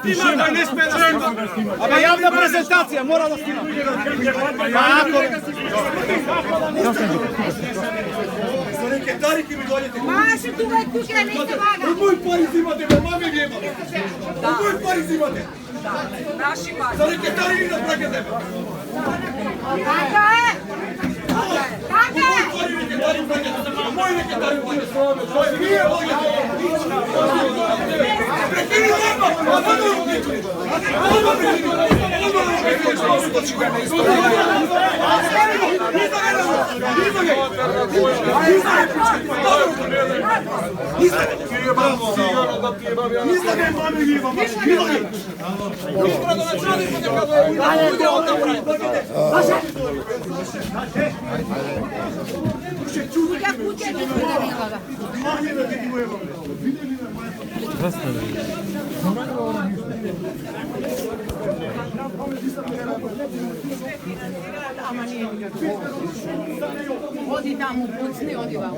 Snima, ne sme da snima. Aba javna prezentacija, mora da snima. Tariki mi dođete. Maši tu već kuće, niste vaga. Od moj pari zimate, me mame gema. Od moj pari zimate. Naši pari. Za neke tariki da prake tebe. Taka je. Taka je. Moj neke tariki prake tebe. Moj nije volja. Prekini nema. Odi tamo, pucni, odi vam.